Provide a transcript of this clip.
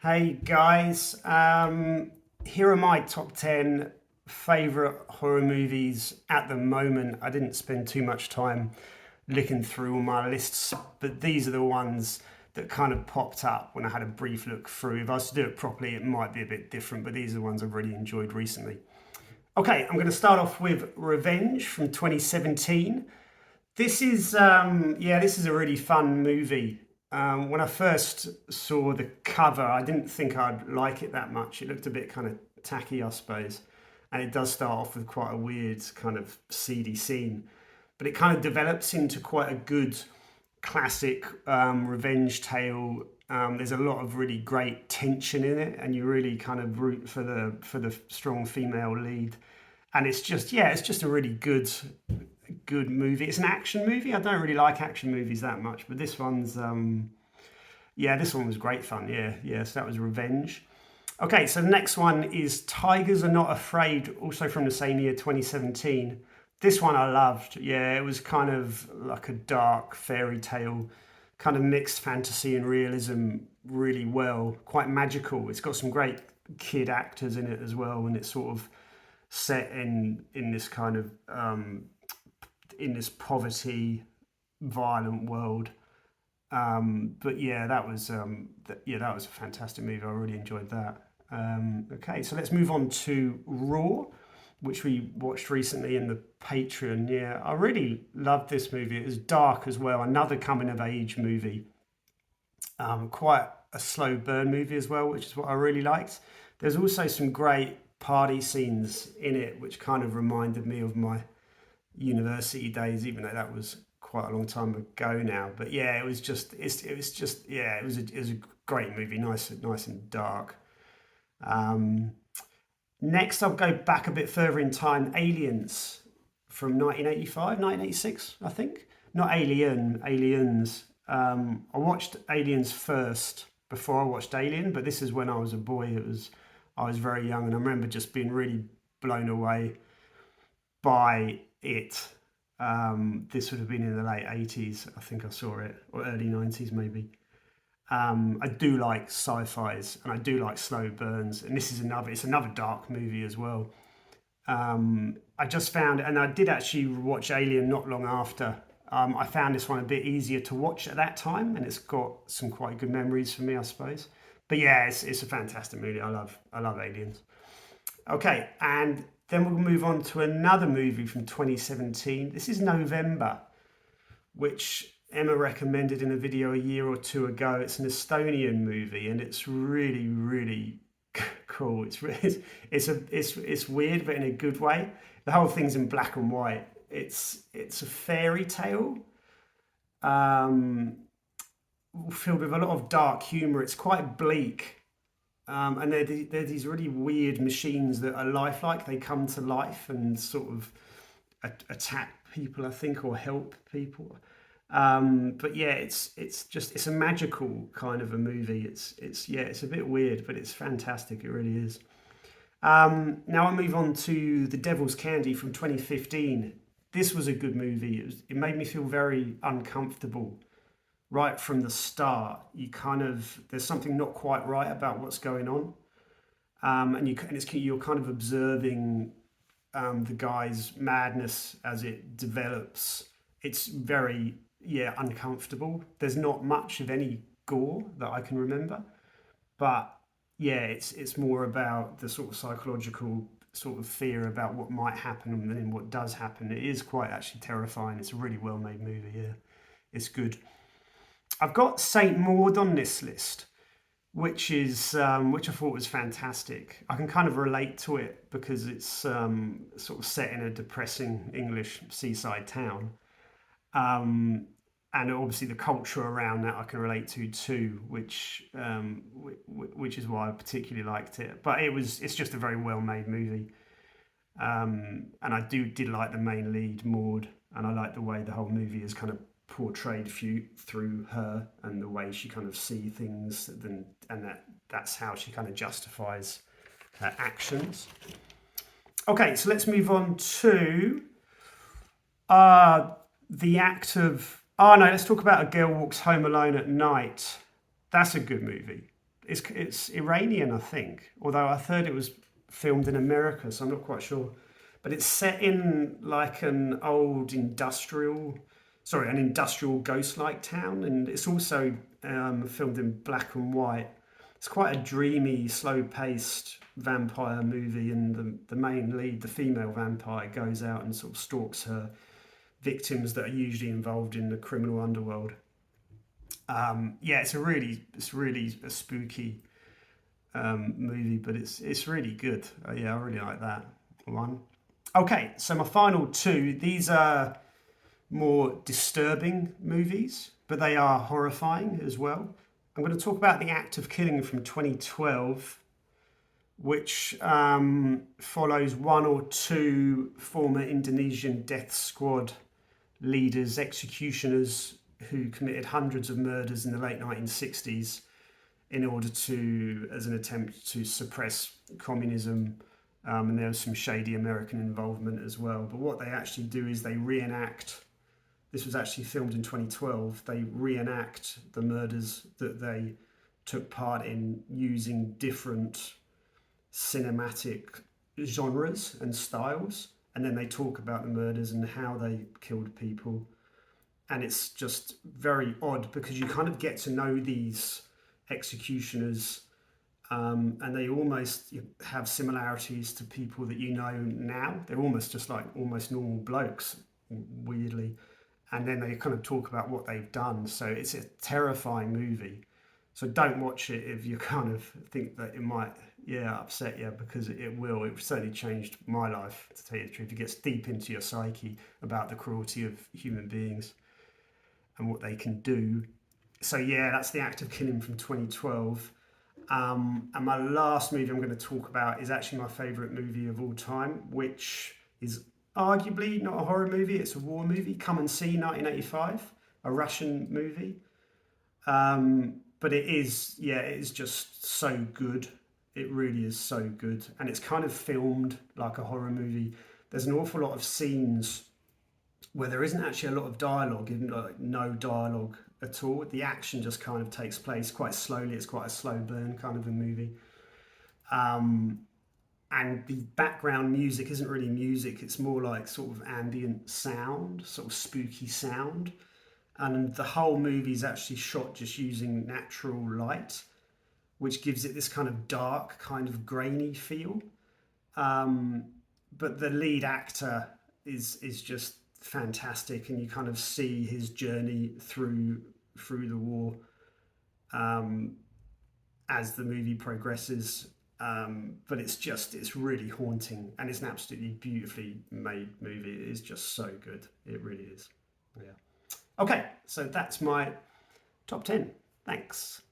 Hey guys, here are my top 10 favourite horror movies at the moment. I didn't spend too much time looking through all my lists, but these are the ones that kind of popped up when I had a brief look through. If I was to do it properly, it might be a bit different, but these are the ones I've really enjoyed recently. Okay, I'm going to start off with Revenge from 2017. This is a really fun movie. When I first saw the cover, I didn't think I'd like it that much. It looked a bit kind of tacky, I suppose, and it does start off with quite a weird kind of seedy scene, but it kind of develops into quite a good classic revenge tale. There's a lot of really great tension in it, and you really kind of root for the strong female lead. And it's just a really good movie. It's an action movie. I don't really like action movies that much, but this one was great fun. Yeah. So that was Revenge. Okay, so the next one is Tigers Are Not Afraid, also from the same year, 2017. This one I loved. Yeah, it was kind of like a dark fairy tale, kind of mixed fantasy and realism really well, quite magical. It's got some great kid actors in it as well, and it's sort of set in this kind of in this poverty, violent world. But yeah, that was a fantastic movie. I really enjoyed that. Okay, so let's move on to Raw, which we watched recently in the Patreon. Yeah, I really loved this movie. It was dark as well. Another coming of age movie. Quite a slow burn movie as well, which is what I really liked. There's also some great party scenes in it, which kind of reminded me of my university days, even though that was quite a long time ago now. But yeah, it was a great movie, nice and dark. Um, Next, I'll go back a bit further in time. Aliens from 1985, 1986, I think. Not Alien, Aliens. I watched Aliens first before I watched Alien, but this is when I was a boy. I was very young, and I remember just being really blown away by it. This would have been in the late 80s, I think I saw it, or early 90s maybe. I do like sci-fis and I do like slow burns, and it's another dark movie as well. I just found, and I did actually watch Alien not long after. I found this one a bit easier to watch at that time, and it's got some quite good memories for me, I suppose. But yeah, it's a fantastic movie. I love Aliens. Okay, and then we'll move on to another movie from 2017. This is November, which Emma recommended in a video a year or two ago. It's an Estonian movie, and it's really cool. It's weird, but in a good way. The whole thing's in black and white. It's a fairy tale, um, filled with a lot of dark humor. It's quite bleak. And they're these really weird machines that are lifelike. They come to life and sort of attack people, I think, or help people. But yeah, it's a magical kind of a movie. It's a bit weird, but it's fantastic. It really is. Now I move on to The Devil's Candy from 2015. This was a good movie. It made me feel very uncomfortable right from the start. There's something not quite right about what's going on, you're kind of observing the guy's madness as it develops. It's very, yeah, uncomfortable. There's not much of any gore that I can remember, but yeah, it's more about the sort of psychological sort of fear about what might happen and then what does happen. It is quite actually terrifying. It's a really well made movie. Yeah, it's good. I've got Saint Maud on this list, which I thought was fantastic. I can kind of relate to it because it's sort of set in a depressing English seaside town, and obviously the culture around that I can relate to too, which is why I particularly liked it. But it's just a very well made movie, and I did like the main lead Maud, and I like the way the whole movie is kind of portrayed through her and the way she kind of see things, and that's how she kind of justifies her actions. Okay, so let's move on to the act of. Oh no, let's talk about A Girl Walks Home Alone at Night. That's a good movie. It's Iranian, I think. Although I heard it was filmed in America, so I'm not quite sure. But it's set in like an industrial ghost-like town, and it's also filmed in black and white. It's quite a dreamy, slow-paced vampire movie, and the main lead, the female vampire, goes out and sort of stalks her victims that are usually involved in the criminal underworld. Yeah, it's really a spooky movie, but it's really good. Yeah, I really like that one. Okay, so my final two. These are more disturbing movies, but they are horrifying as well. I'm going to talk about The Act of Killing from 2012, which follows one or two former Indonesian death squad leaders, executioners who committed hundreds of murders in the late 1960s in order to, as an attempt to suppress communism. And there was some shady American involvement as well. But what they actually do is they reenact. This was actually filmed in 2012. They reenact the murders that they took part in using different cinematic genres and styles. And then they talk about the murders and how they killed people. And it's just very odd because you kind of get to know these executioners, and they almost have similarities to people that you know now. They're almost just like almost normal blokes, weirdly. And then they kind of talk about what they've done. So it's a terrifying movie. So don't watch it if you kind of think that it might, upset you, because it will. It certainly changed my life, to tell you the truth. It gets deep into your psyche about the cruelty of human beings and what they can do. So yeah, that's The Act of Killing from 2012. And my last movie I'm going to talk about is actually my favourite movie of all time, which is arguably not a horror movie, it's a war movie. Come and See, 1985, a Russian movie. But it is just so good. It really is so good. And it's kind of filmed like a horror movie. There's an awful lot of scenes where there isn't actually a lot of dialogue, even like no dialogue at all. The action just kind of takes place quite slowly. It's quite a slow burn kind of a movie. And the background music isn't really music, it's more like sort of ambient sound, sort of spooky sound. And the whole movie is actually shot just using natural light, which gives it this kind of dark, kind of grainy feel. But the lead actor is just fantastic, and you kind of see his journey through the war as the movie progresses. But it's really haunting, and it's an absolutely beautifully made movie. It is just so good. It really is. Yeah. Okay, so that's my top 10. Thanks.